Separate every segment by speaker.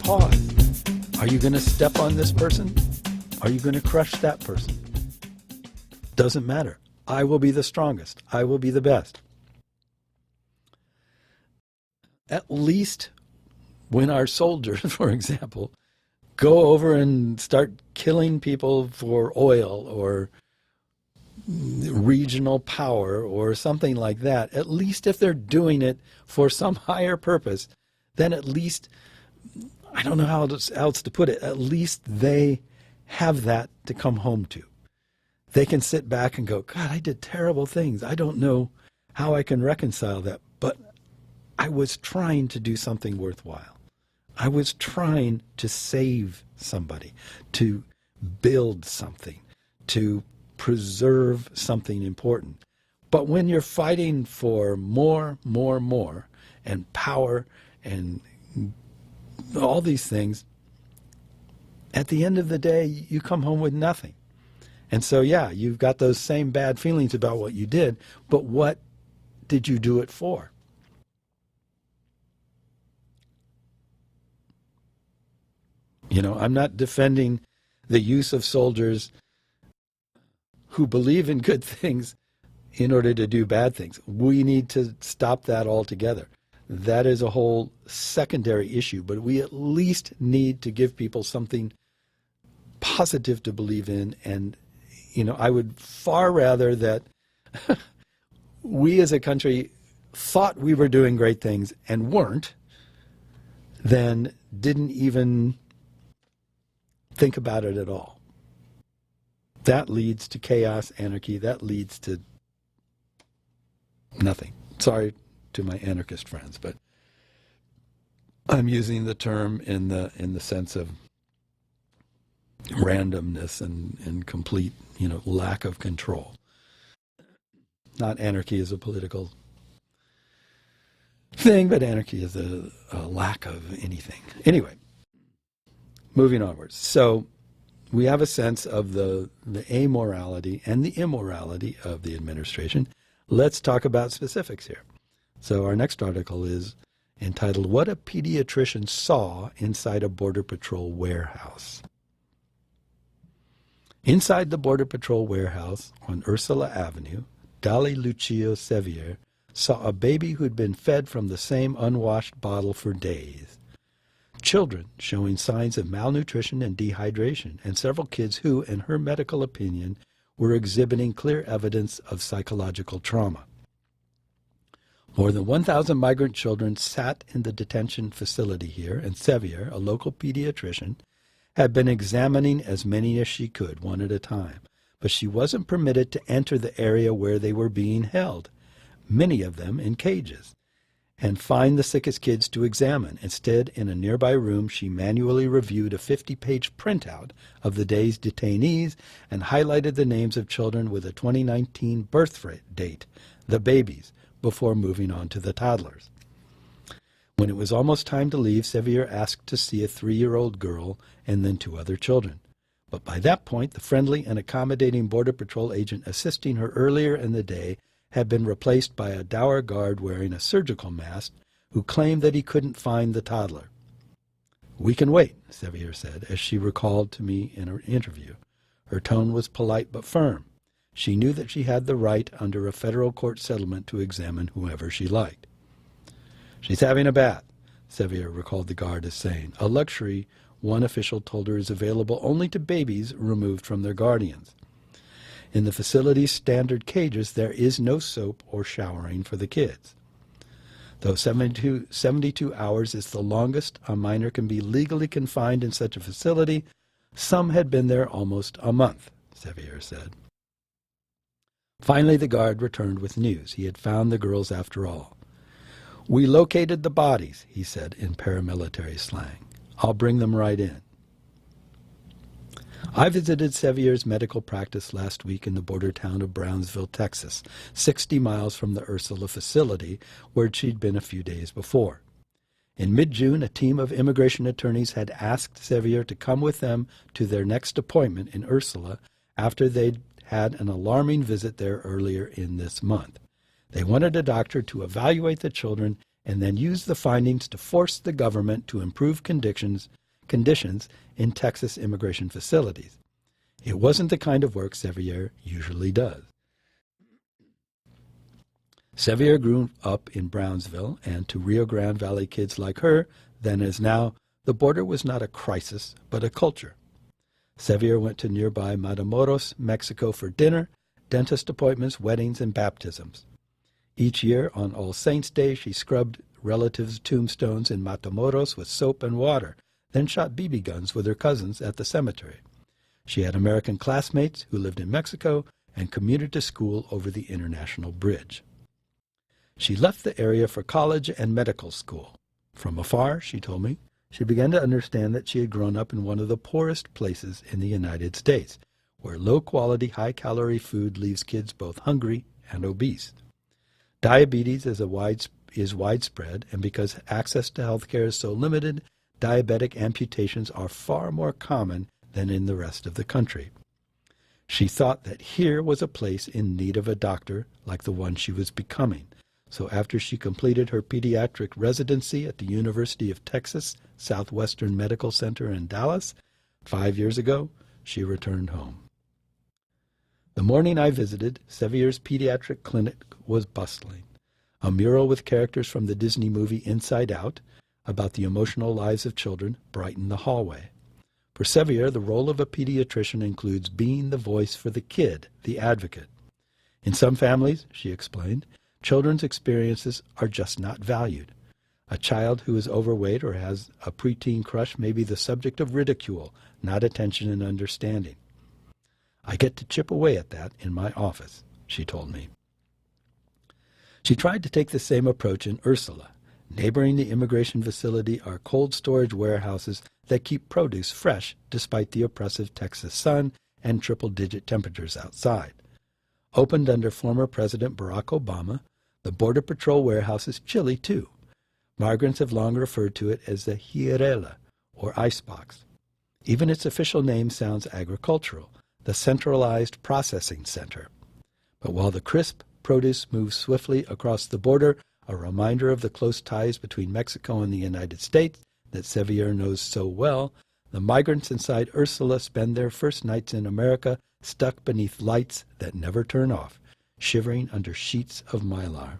Speaker 1: pause. Are you going to step on this person? Are you going to crush that person? Doesn't matter. I will be the strongest. I will be the best. At least when our soldiers, for example, go over and start killing people for oil or regional power or something like that, at least if they're doing it for some higher purpose, then at least, I don't know how else to put it, at least they have that to come home to. They can sit back and go, God, I did terrible things. I don't know how I can reconcile that, but I was trying to do something worthwhile. I was trying to save somebody, to build something, to preserve something important. But when you're fighting for more, and power and all these things, at the end of the day, you come home with nothing. And so, yeah, you've got those same bad feelings about what you did, but what did you do it for? You know, I'm not defending the use of soldiers who believe in good things in order to do bad things. We need to stop that altogether. That is a whole secondary issue, but we at least need to give people something positive to believe in. And, you know, I would far rather that we as a country thought we were doing great things and weren't, than didn't even think about it at all. That leads to chaos, anarchy. That leads to nothing. Sorry to my anarchist friends, but I'm using the term in the sense of randomness and complete, you know, lack of control. Not anarchy as a political thing, but anarchy is a lack of anything. Anyway, moving onwards. So we have a sense of the amorality and the immorality of the administration. Let's talk about specifics here. So our next article is entitled, What a Pediatrician Saw Inside a Border Patrol Warehouse. Inside the Border Patrol warehouse on Ursula Avenue, Dali Lucio Sevier saw a baby who'd been fed from the same unwashed bottle for days. Children showing signs of malnutrition and dehydration, and several kids who, in her medical opinion, were exhibiting clear evidence of psychological trauma. More than 1,000 migrant children sat in the detention facility here, and Sevier, a local pediatrician, had been examining as many as she could, one at a time, but she wasn't permitted to enter the area where they were being held, many of them in cages, and find the sickest kids to examine. Instead, in a nearby room, she manually reviewed a 50-page printout of the day's detainees and highlighted the names of children with a 2019 birth date, the babies, before moving on to the toddlers. When it was almost time to leave, Sevier asked to see a 3-year-old girl and then 2 other children. But by that point, the friendly and accommodating Border Patrol agent assisting her earlier in the day had been replaced by a dour guard wearing a surgical mask who claimed that he couldn't find the toddler. "We can wait," Sevier said, as she recalled to me in her interview. Her tone was polite but firm. She knew that she had the right under a federal court settlement to examine whoever she liked. "She's having a bath," Sevier recalled the guard as saying, a luxury one official told her is available only to babies removed from their guardians. In the facility's standard cages, there is no soap or showering for the kids. Though 72 hours is the longest a minor can be legally confined in such a facility, some had been there almost a month, Sevier said. Finally, the guard returned with news. He had found the girls after all. "We located the bodies," he said in paramilitary slang. "I'll bring them right in." I visited Sevier's medical practice last week in the border town of Brownsville, Texas, 60 miles from the Ursula facility where she'd been a few days before. In mid-June, a team of immigration attorneys had asked Sevier to come with them to their next appointment in Ursula after they'd had an alarming visit there earlier in this month. They wanted a doctor to evaluate the children and then used the findings to force the government to improve conditions in Texas immigration facilities. It wasn't the kind of work Sevier usually does. Sevier grew up in Brownsville, and to Rio Grande Valley kids like her, then as now, the border was not a crisis, but a culture. Sevier went to nearby Matamoros, Mexico for dinner, dentist appointments, weddings, and baptisms. Each year, on All Saints' Day, she scrubbed relatives' tombstones in Matamoros with soap and water, then shot BB guns with her cousins at the cemetery. She had American classmates who lived in Mexico and commuted to school over the International Bridge. She left the area for college and medical school. From afar, she told me, she began to understand that she had grown up in one of the poorest places in the United States, where low-quality, high-calorie food leaves kids both hungry and obese. Diabetes is widespread, and because access to health care is so limited, diabetic amputations are far more common than in the rest of the country. She thought that here was a place in need of a doctor like the one she was becoming. So after she completed her pediatric residency at the University of Texas Southwestern Medical Center in Dallas 5 years ago, she returned home. The morning I visited, Sevier's pediatric clinic was bustling. A mural with characters from the Disney movie Inside Out about the emotional lives of children brightened the hallway. For Sevier, the role of a pediatrician includes being the voice for the kid, the advocate. In some families, she explained, children's experiences are just not valued. A child who is overweight or has a preteen crush may be the subject of ridicule, not attention and understanding. I get to chip away at that in my office, she told me. She tried to take the same approach in Ursula. Neighboring the immigration facility are cold storage warehouses that keep produce fresh despite the oppressive Texas sun and triple-digit temperatures outside. Opened under former President Barack Obama, the Border Patrol warehouse is chilly too. Migrants have long referred to it as the Jirela, or icebox. Even its official name sounds agricultural, the Centralized Processing Center. But while the crisp produce moves swiftly across the border, a reminder of the close ties between Mexico and the United States that Sevier knows so well, the migrants inside Ursula spend their first nights in America stuck beneath lights that never turn off, shivering under sheets of mylar.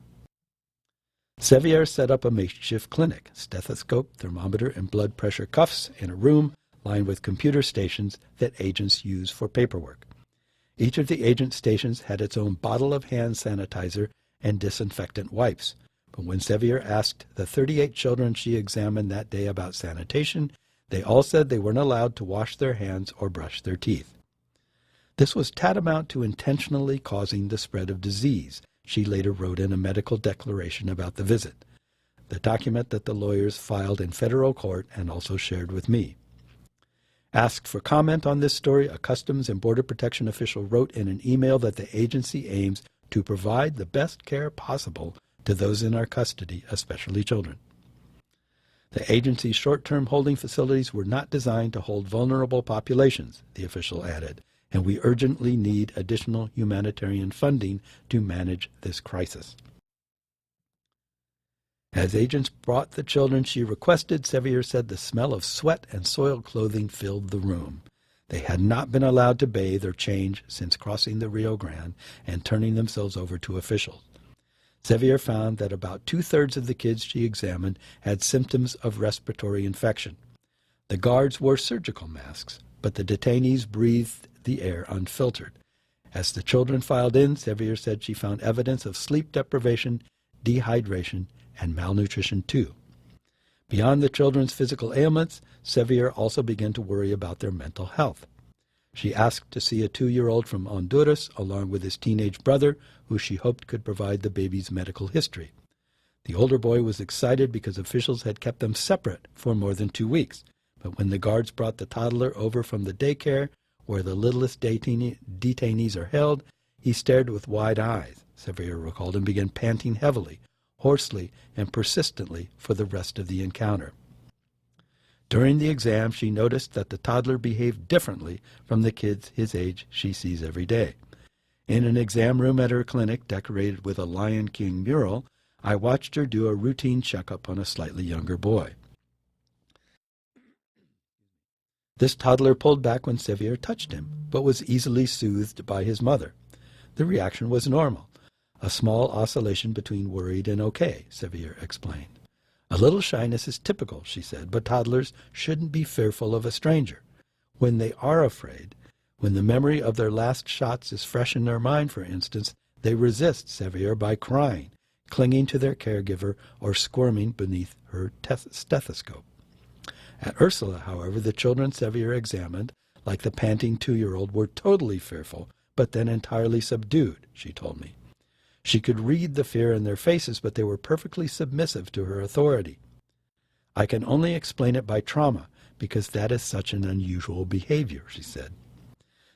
Speaker 1: Sevier set up a makeshift clinic, stethoscope, thermometer, and blood pressure cuffs in a room lined with computer stations that agents use for paperwork. Each of the agent stations had its own bottle of hand sanitizer and disinfectant wipes. But when Sevier asked the 38 children she examined that day about sanitation, they all said they weren't allowed to wash their hands or brush their teeth. This was tantamount to intentionally causing the spread of disease, she later wrote in a medical declaration about the visit, the document that the lawyers filed in federal court and also shared with me. Asked for comment on this story, a Customs and Border Protection official wrote in an email that the agency aims to provide the best care possible to those in our custody, especially children. The agency's short-term holding facilities were not designed to hold vulnerable populations, the official added, and we urgently need additional humanitarian funding to manage this crisis. As agents brought the children she requested, Sevier said the smell of sweat and soiled clothing filled the room. They had not been allowed to bathe or change since crossing the Rio Grande and turning themselves over to officials. Sevier found that about 2/3 of the kids she examined had symptoms of respiratory infection. The guards wore surgical masks, but the detainees breathed the air unfiltered. As the children filed in, Sevier said she found evidence of sleep deprivation, dehydration, and malnutrition too. Beyond the children's physical ailments, Sevier also began to worry about their mental health. She asked to see a 2-year-old from Honduras along with his teenage brother, who she hoped could provide the baby's medical history. The older boy was excited because officials had kept them separate for more than 2 weeks, but when the guards brought the toddler over from the daycare, where the littlest detainees are held, he stared with wide eyes, Sevier recalled, and began panting heavily, hoarsely, and persistently for the rest of the encounter. During the exam, she noticed that the toddler behaved differently from the kids his age she sees every day. In an exam room at her clinic decorated with a Lion King mural, I watched her do a routine checkup on a slightly younger boy. This toddler pulled back when Sevier touched him, but was easily soothed by his mother. The reaction was normal, a small oscillation between worried and okay, Sevier explained. A little shyness is typical, she said, but toddlers shouldn't be fearful of a stranger. When they are afraid, when the memory of their last shots is fresh in their mind, for instance, they resist Sevier by crying, clinging to their caregiver, or squirming beneath her stethoscope. At Ursula, however, the children Sevier examined, like the panting 2-year-old, were totally fearful, but then entirely subdued, she told me. She could read the fear in their faces, but they were perfectly submissive to her authority. I can only explain it by trauma, because that is such an unusual behavior, she said.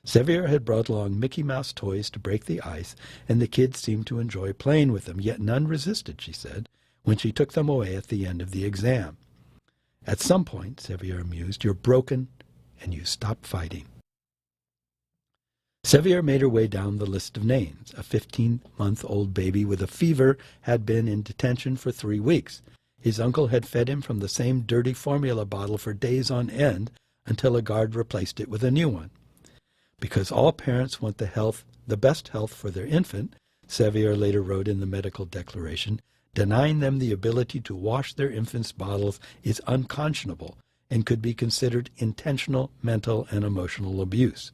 Speaker 1: Sevier had brought along Mickey Mouse toys to break the ice, and the kids seemed to enjoy playing with them, yet none resisted, she said, when she took them away at the end of the exam. At some point, Sevier mused, you're broken, and you stop fighting. Sevier made her way down the list of names. A 15-month-old baby with a fever had been in detention for 3 weeks. His uncle had fed him from the same dirty formula bottle for days on end until a guard replaced it with a new one. Because all parents want the best health for their infant, Sevier later wrote in the medical declaration, denying them the ability to wash their infants' bottles is unconscionable and could be considered intentional mental and emotional abuse.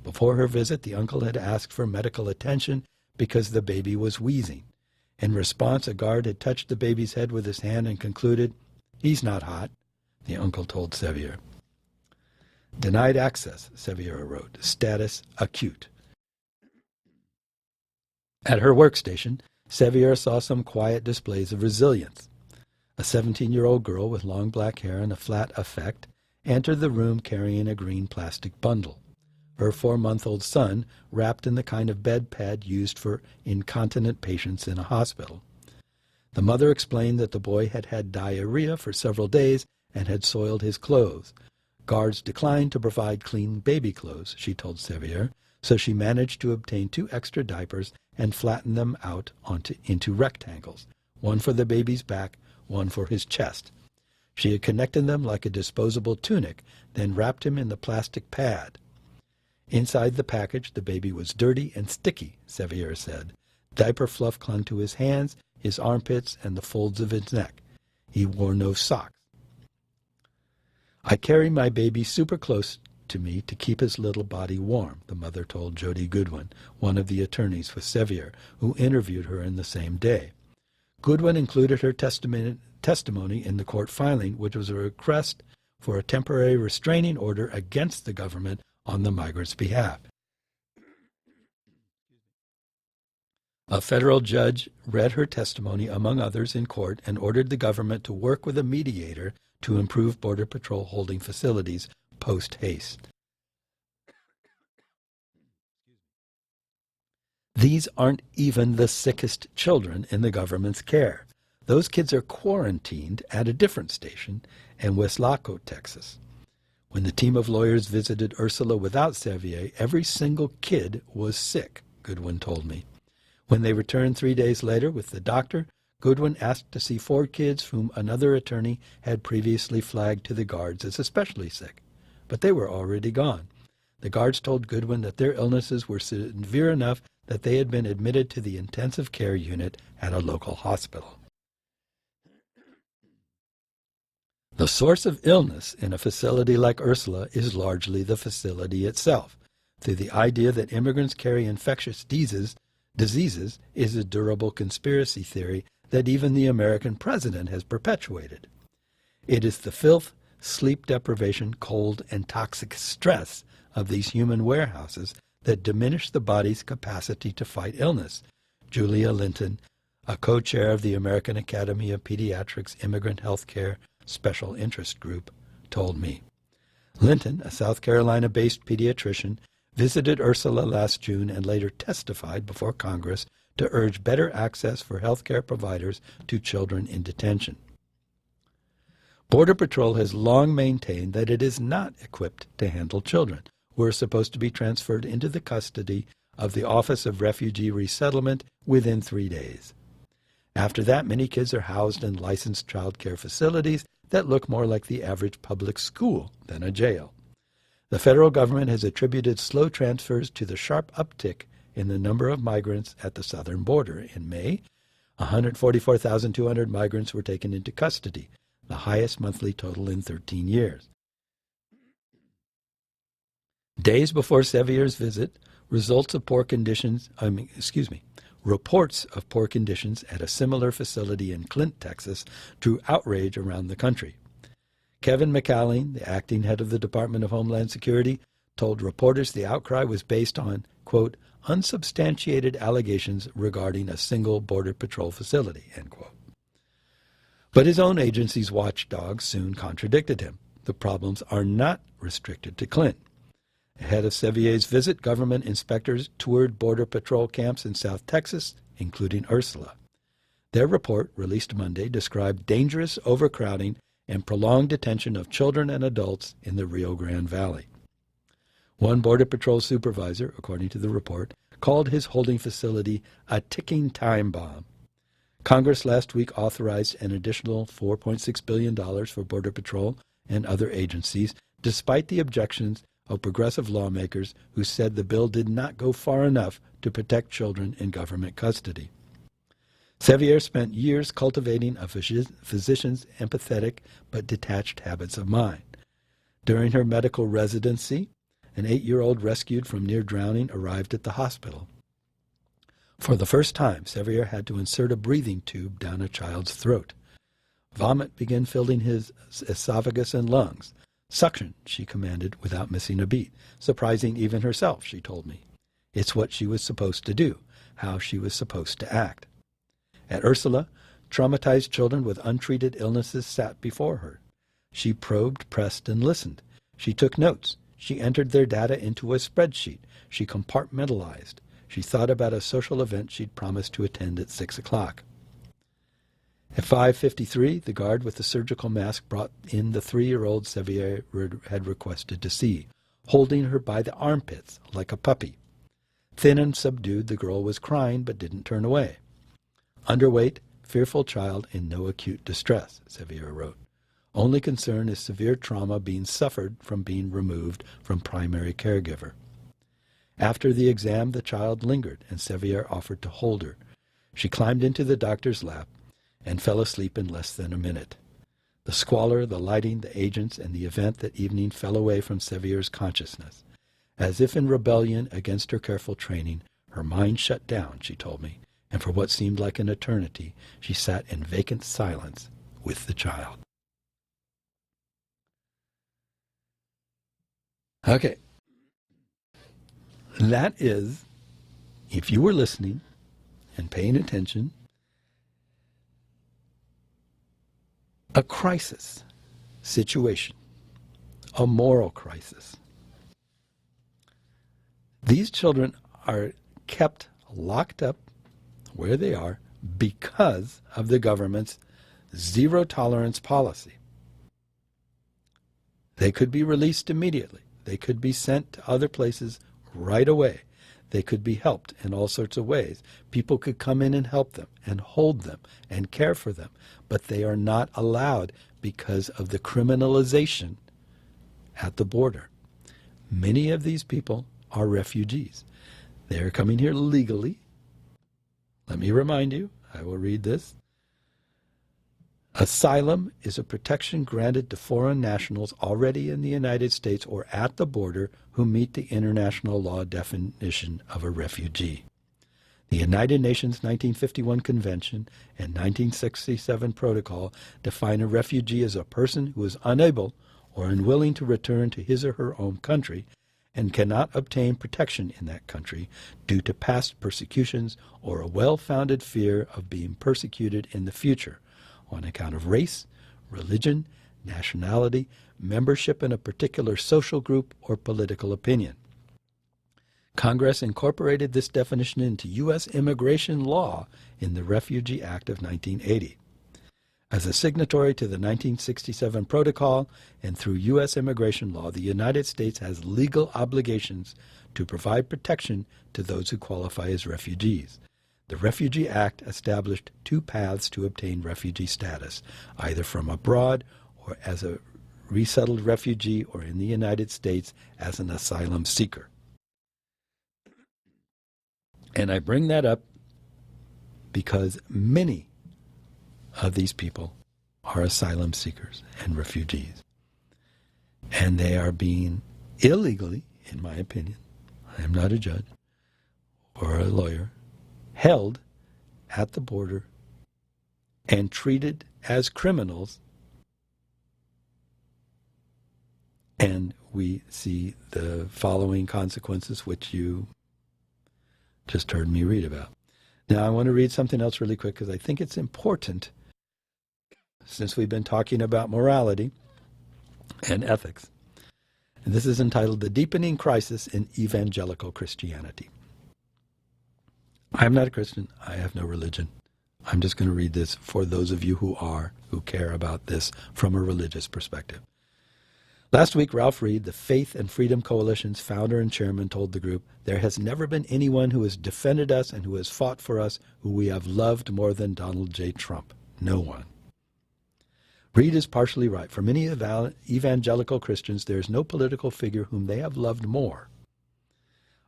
Speaker 1: Before her visit, the uncle had asked for medical attention because the baby was wheezing. In response, a guard had touched the baby's head with his hand and concluded, "He's not hot," the uncle told Sevier. Denied access, Sevier wrote. Status acute. At her workstation, Sevier saw some quiet displays of resilience. A 17-year-old girl with long black hair and a flat effect entered the room carrying a green plastic bundle. Her 4-month-old son, wrapped in the kind of bed pad used for incontinent patients in a hospital. The mother explained that the boy had had diarrhea for several days and had soiled his clothes. Guards declined to provide clean baby clothes, she told Sevier, so she managed to obtain 2 extra diapers and flatten them out into rectangles, one for the baby's back, one for his chest. She had connected them like a disposable tunic, then wrapped him in the plastic pad. Inside the package, the baby was dirty and sticky, Sevier said. Diaper fluff clung to his hands, his armpits, and the folds of his neck. He wore no socks. I carry my baby super close to me to keep his little body warm, the mother told Jody Goodwin, one of the attorneys with Sevier, who interviewed her in the same day. Goodwin included her testimony in the court filing, which was a request for a temporary restraining order against the government on the migrants' behalf. A federal judge read her testimony, among others, in court and ordered the government to work with a mediator to improve Border Patrol holding facilities post-haste. These aren't even the sickest children in the government's care. Those kids are quarantined at a different station in Weslaco, Texas. When the team of lawyers visited Ursula without Sevier, every single kid was sick, Goodwin told me. When they returned 3 days later with the doctor, Goodwin asked to see 4 kids whom another attorney had previously flagged to the guards as especially sick, but they were already gone. The guards told Goodwin that their illnesses were severe enough that they had been admitted to the intensive care unit at a local hospital. The source of illness in a facility like Ursula is largely the facility itself. Through the idea that immigrants carry infectious diseases is a durable conspiracy theory that even the American president has perpetuated. It is the filth, sleep deprivation, cold, and toxic stress of these human warehouses that diminish the body's capacity to fight illness, Julia Linton, a co-chair of the American Academy of Pediatrics Immigrant Healthcare Special Interest Group, told me. Linton, a South Carolina-based pediatrician, visited Ursula last June and later testified before Congress to urge better access for healthcare providers to children in detention. Border Patrol has long maintained that it is not equipped to handle children who are supposed to be transferred into the custody of the Office of Refugee Resettlement within 3 days. After that, many kids are housed in licensed child care facilities that look more like the average public school than a jail. The federal government has attributed slow transfers to the sharp uptick in the number of migrants at the southern border. In May, 144,200 migrants were taken into custody, the highest monthly total in 13 years. Days before Sevier's visit, reports of poor conditions at a similar facility in Clint, Texas, drew outrage around the country. Kevin McAleenan, the acting head of the Department of Homeland Security, told reporters the outcry was based on, quote, unsubstantiated allegations regarding a single Border Patrol facility, end quote. But his own agency's watchdogs soon contradicted him. The problems are not restricted to Clint. Ahead of Sevier's visit, government inspectors toured Border Patrol camps in South Texas, including Ursula. Their report, released Monday, described dangerous overcrowding and prolonged detention of children and adults in the Rio Grande Valley. One Border Patrol supervisor, according to the report, called his holding facility a ticking time bomb. Congress last week authorized an additional $4.6 billion for Border Patrol and other agencies, despite the objections of progressive lawmakers who said the bill did not go far enough to protect children in government custody. Sevier spent years cultivating a physician's empathetic but detached habits of mind. During her medical residency, an 8-year-old rescued from near drowning arrived at the hospital. For the first time, Sevier had to insert a breathing tube down a child's throat. Vomit began filling his esophagus and lungs. Suction, she commanded without missing a beat, surprising even herself, she told me. It's what she was supposed to do, how she was supposed to act. At Ursula, traumatized children with untreated illnesses sat before her. She probed, pressed, and listened. She took notes. She entered their data into a spreadsheet. She compartmentalized. She thought about a social event she'd promised to attend at 6 o'clock. At 5:53, the guard with the surgical mask brought in the 3-year-old Sevier had requested to see, holding her by the armpits like a puppy. Thin and subdued, the girl was crying but didn't turn away. Underweight, fearful child in no acute distress, Sevier wrote. Only concern is severe trauma being suffered from being removed from primary caregiver. After the exam, the child lingered, and Sevier offered to hold her. She climbed into the doctor's lap and fell asleep in less than a minute. The squalor, the lighting, the agents, and the event that evening fell away from Sevier's consciousness. As if in rebellion against her careful training, her mind shut down, she told me, and for what seemed like an eternity, she sat in vacant silence with the child. Okay. That is, if you were listening and paying attention, a crisis situation, a moral crisis. These children are kept locked up where they are because of the government's zero-tolerance policy. They could be released immediately. They could be sent to other places right away. They could be helped in all sorts of ways. People could come in and help them and hold them and care for them, but they are not allowed because of the criminalization at the border. Many of these people are refugees. They are coming here legally. Let me remind you, I will read this. Asylum is a protection granted to foreign nationals already in the United States or at the border who meet the international law definition of a refugee. The United Nations 1951 Convention and 1967 Protocol define a refugee as a person who is unable or unwilling to return to his or her own country and cannot obtain protection in that country due to past persecutions or a well-founded fear of being persecuted in the future on account of race, religion, nationality, membership in a particular social group, or political opinion. Congress incorporated this definition into U.S. immigration law in the Refugee Act of 1980. As a signatory to the 1967 Protocol and through U.S. immigration law, the United States has legal obligations to provide protection to those who qualify as refugees. The Refugee Act established two paths to obtain refugee status, either from abroad or as a resettled refugee or in the United States as an asylum seeker. And I bring that up because many of these people are asylum seekers and refugees. And they are being illegally, in my opinion, I am not a judge or a lawyer, held at the border and treated as criminals. And we see the following consequences, which you just heard me read about. Now, I want to read something else really quick because I think it's important, since we've been talking about morality and ethics. And this is entitled The Deepening Crisis in Evangelical Christianity. I'm not a Christian. I have no religion. I'm just going to read this for those of you who care about this from a religious perspective. Last week, Ralph Reed, the Faith and Freedom Coalition's founder and chairman, told the group, "There has never been anyone who has defended us and who has fought for us who we have loved more than Donald J. Trump. No one." Reed is partially right. For many evangelical Christians, there is no political figure whom they have loved more.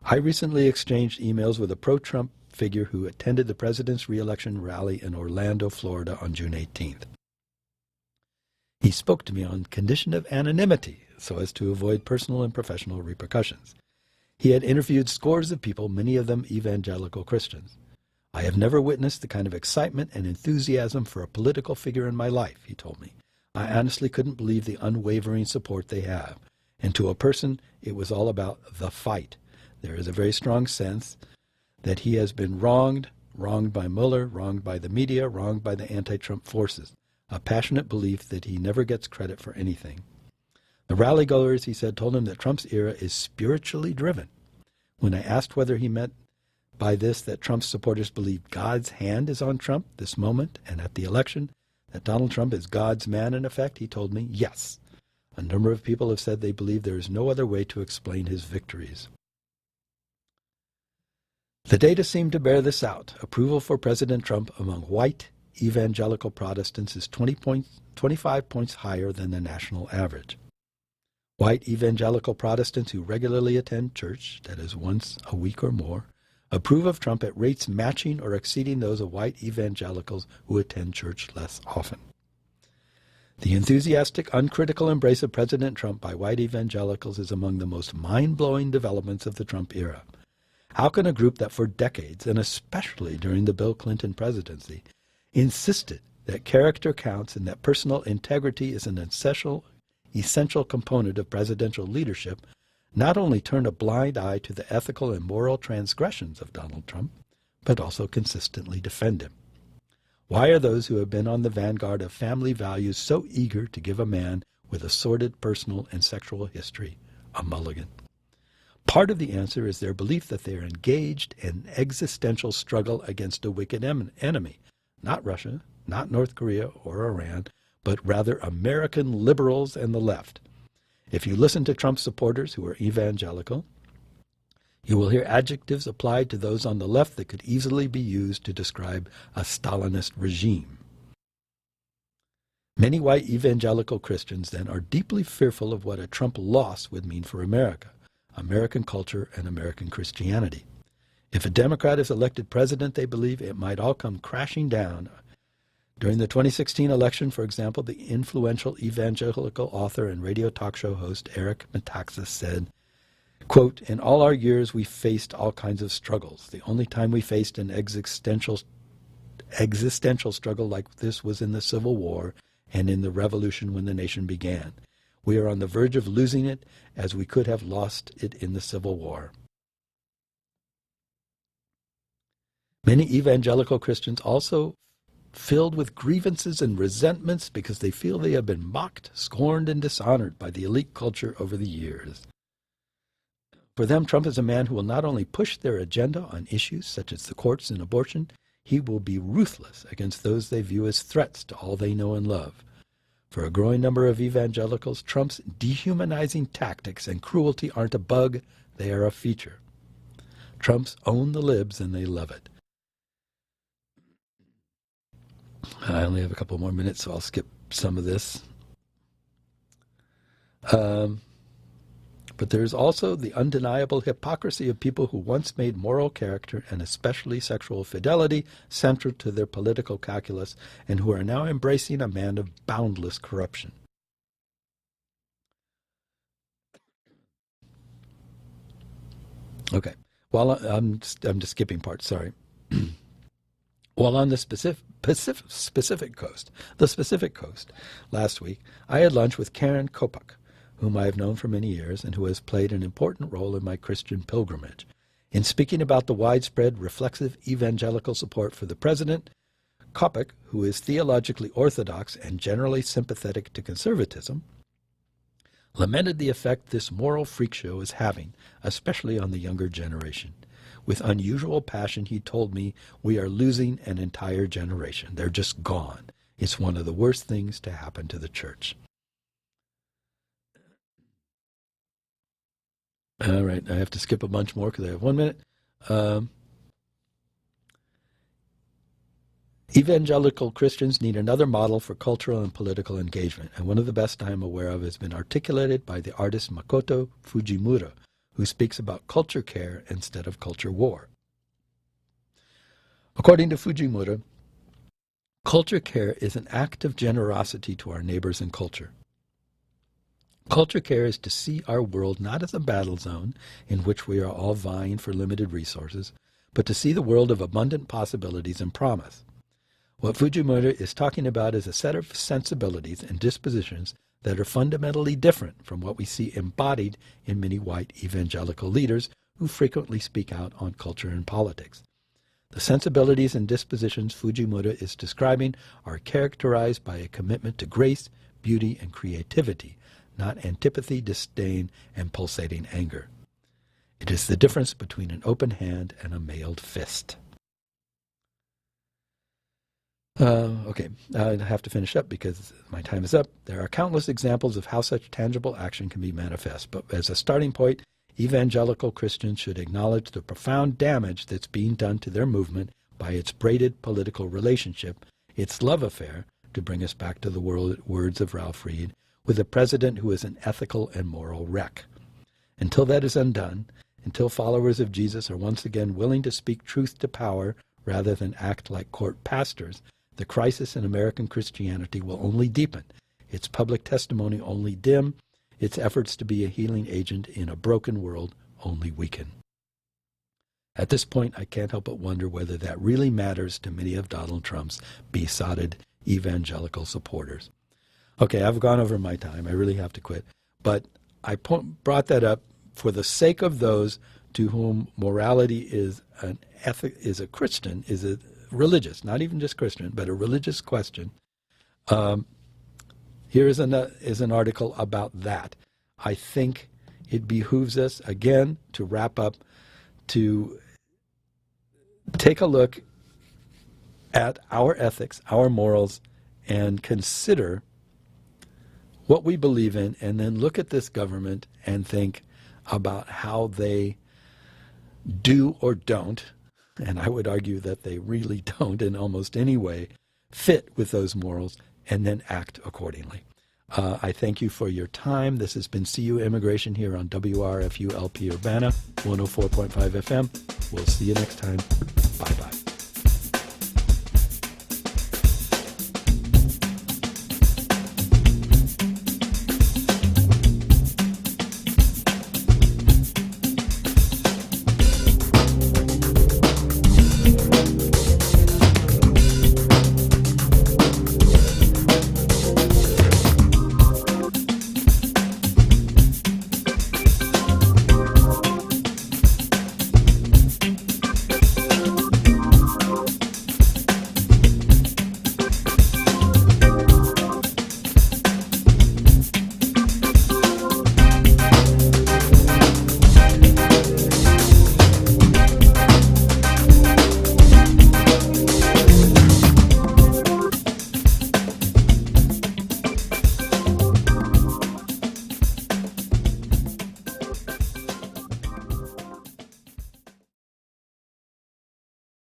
Speaker 1: I recently exchanged emails with a pro-Trump figure who attended the president's re-election rally in Orlando, Florida on June 18th. He spoke to me on condition of anonymity so as to avoid personal and professional repercussions. He had interviewed scores of people, many of them evangelical Christians. "I have never witnessed the kind of excitement and enthusiasm for a political figure in my life," he told me. "I honestly couldn't believe the unwavering support they have. And to a person, it was all about the fight. There is a very strong sense that he has been wronged by Mueller, wronged by the media, wronged by the anti-Trump forces. A passionate belief that he never gets credit for anything." The rally-goers, he said, told him that Trump's era is spiritually driven. When I asked whether he meant by this that Trump's supporters believe God's hand is on Trump this moment and at the election, that Donald Trump is God's man in effect, he told me, yes. A number of people have said they believe there is no other way to explain his victories. The data seem to bear this out. Approval for President Trump among white evangelical Protestants is 25 points higher than the national average. White evangelical Protestants who regularly attend church, that is once a week or more, approve of Trump at rates matching or exceeding those of white evangelicals who attend church less often. The enthusiastic, uncritical embrace of President Trump by white evangelicals is among the most mind-blowing developments of the Trump era. How can a group that for decades, and especially during the Bill Clinton presidency, insisted that character counts and that personal integrity is an essential component of presidential leadership, not only turn a blind eye to the ethical and moral transgressions of Donald Trump, but also consistently defend him? Why are those who have been on the vanguard of family values so eager to give a man with a sordid personal and sexual history a mulligan? Part of the answer is their belief that they are engaged in an existential struggle against a wicked enemy, not Russia, not North Korea or Iran, but rather American liberals and the left. If you listen to Trump supporters who are evangelical, you will hear adjectives applied to those on the left that could easily be used to describe a Stalinist regime. Many white evangelical Christians, then, are deeply fearful of what a Trump loss would mean for America, American culture, and American Christianity. If a Democrat is elected president, they believe it might all come crashing down. During the 2016 election, for example, the influential evangelical author and radio talk show host Eric Metaxas said, quote, "In all our years, we faced all kinds of struggles. The only time we faced an existential struggle like this was in the Civil War and in the Revolution when the nation began. We are on the verge of losing it as we could have lost it in the Civil War." Many evangelical Christians also filled with grievances and resentments because they feel they have been mocked, scorned, and dishonored by the elite culture over the years. For them, Trump is a man who will not only push their agenda on issues such as the courts and abortion, he will be ruthless against those they view as threats to all they know and love. For a growing number of evangelicals, Trump's dehumanizing tactics and cruelty aren't a bug, they are a feature. Trump's own the libs and they love it. I only have a couple more minutes, so I'll skip some of this. But there's also the undeniable hypocrisy of people who once made moral character and especially sexual fidelity central to their political calculus and who are now embracing a man of boundless corruption. Okay. Well, I'm just skipping parts, sorry. While on the Pacific Coast, last week, I had lunch with Karen Kopak, whom I have known for many years and who has played an important role in my Christian pilgrimage. In speaking about the widespread reflexive evangelical support for the president, Kopak, who is theologically orthodox and generally sympathetic to conservatism, lamented the effect this moral freak show is having, especially on the younger generation. With unusual passion, he told me, "We are losing an entire generation. They're just gone. It's one of the worst things to happen to the church." All right, I have to skip a bunch more because I have 1 minute. Evangelical Christians need another model for cultural and political engagement, and one of the best I am aware of has been articulated by the artist Makoto Fujimura, who speaks about culture care instead of culture war. According to Fujimura, culture care is an act of generosity to our neighbors and culture. Culture care is to see our world not as a battle zone in which we are all vying for limited resources, but to see the world of abundant possibilities and promise. What Fujimura is talking about is a set of sensibilities and dispositions that are fundamentally different from what we see embodied in many white evangelical leaders who frequently speak out on culture and politics. The sensibilities and dispositions Fujimura is describing are characterized by a commitment to grace, beauty, and creativity, not antipathy, disdain, and pulsating anger. It is the difference between an open hand and a mailed fist. Okay, I have to finish up because my time is up. There are countless examples of how such tangible action can be manifest, but as a starting point, evangelical Christians should acknowledge the profound damage that's being done to their movement by its braided political relationship, its love affair, to bring us back to the words of Ralph Reed, with a president who is an ethical and moral wreck. Until that is undone, until followers of Jesus are once again willing to speak truth to power rather than act like court pastors, the crisis in American Christianity will only deepen, its public testimony only dim, its efforts to be a healing agent in a broken world only weaken. At this point, I can't help but wonder whether that really matters to many of Donald Trump's besotted evangelical supporters. Okay, I've gone over my time. I really have to quit. But I brought that up for the sake of those to whom morality is a Christian, is a religious, not even just Christian, but a religious question. Here is an article about that. I think it behooves us, again, to wrap up, to take a look at our ethics, our morals, and consider what we believe in, and then look at this government and think about how they do or don't, and I would argue that they really don't in almost any way, fit with those morals, and then act accordingly. I thank you for your time. This has been CU Immigration here on WRFU LP Urbana, 104.5 FM. We'll see you next time. Bye-bye.